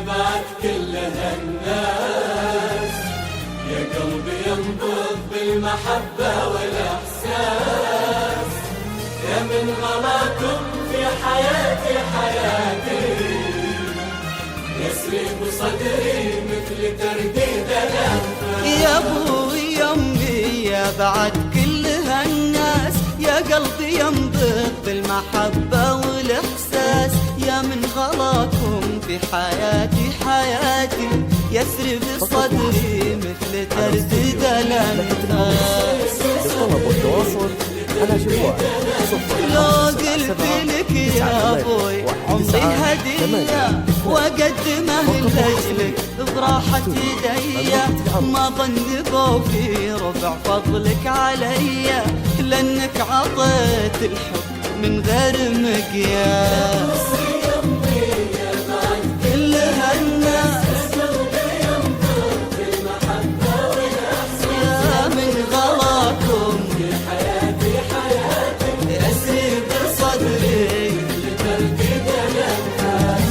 بعد كل هالناس يا قلبي ينبض بالمحبة والإحساس، يا من غلاكم في حياتي يسرق صدري مثل ترديد الأنفاس. يا ابوي يمي يا بعد كل هالناس، يا قلبي ينبض بالمحبة والإحساس، يا من غلاكم في حياتي يسرب صدري مثل تردد الأنفاس. للطلب والتواصل على جوال لو قلت لك يا ابوي عمري هدية واقدمه لاجلك براحة يديا، ما ظنبوا في رفع فضلك عليا، لانك عطيت الحب من غير مقياس. كل هالناس يا من غلاكم في حياتي يسرب صدري لترديد الأنفاس.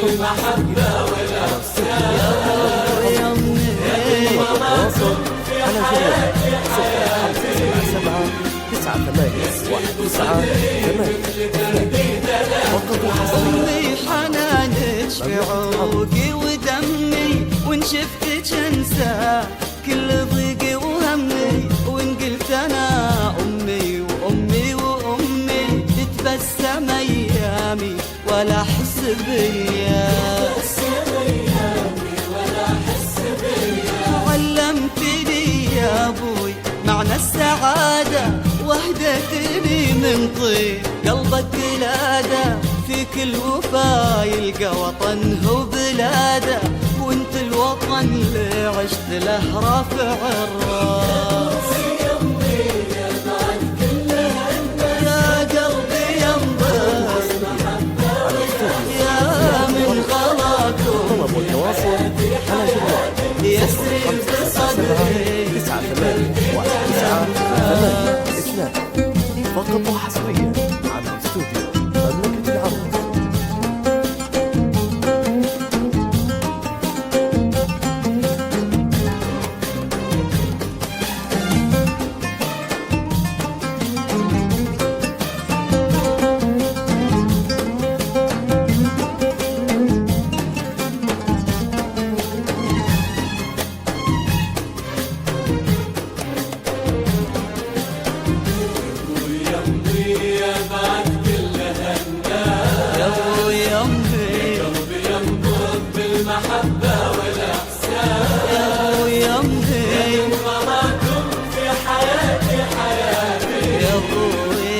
المحبة والإحساس، يا غلاكم في حياتي 7 أمي حنانك في عروقي ودمي، وإن شفتك أنسى كل ضيقي وهمي، وإن قلت أنا أمي وأمي تتبسم أيامي ولا أحس بياس. علمتني يا أبوي معنى السعادة، وهدتني من طيب قلبك بلادة، فيك الوفا يلقى وطنه وبلاده، وانت الوطن اللي عشت له رافع الراس. يا قلبي ينبض يا من غلاكم طلب والتواصل على جوال يسرب صدري 9819192 فقط وحصريا على استوديو مملكة العروس. المحبة والإحساس، يا يا من غلاكم في حياتي يا ابوي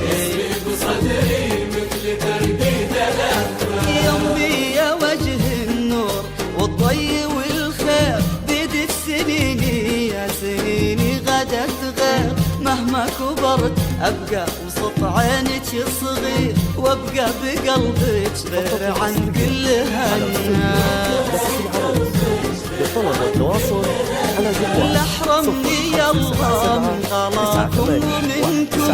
يسرق صدري مثل ترديد الأنفاس. يمي يا وجه النور والضي والخير، بدت سنيني يا سنيني غدت غير، مهما كبرت أبقى وسط عينك صغير، وأبقى بقلبك غير عن كل هالناس. للطلب والتواصل على جوال لا حرمني الله من غلاكم ومنكم،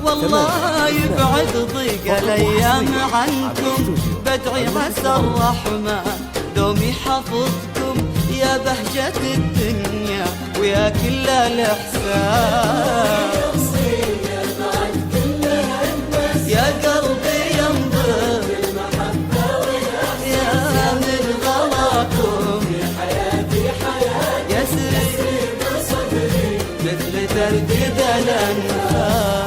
والله يبعد ضيق الأيام عنكم، بدعي عسى الرحمن دوم يحفظكم، يا بهجة الدنيا ويا كل الإحساس. الأنفاس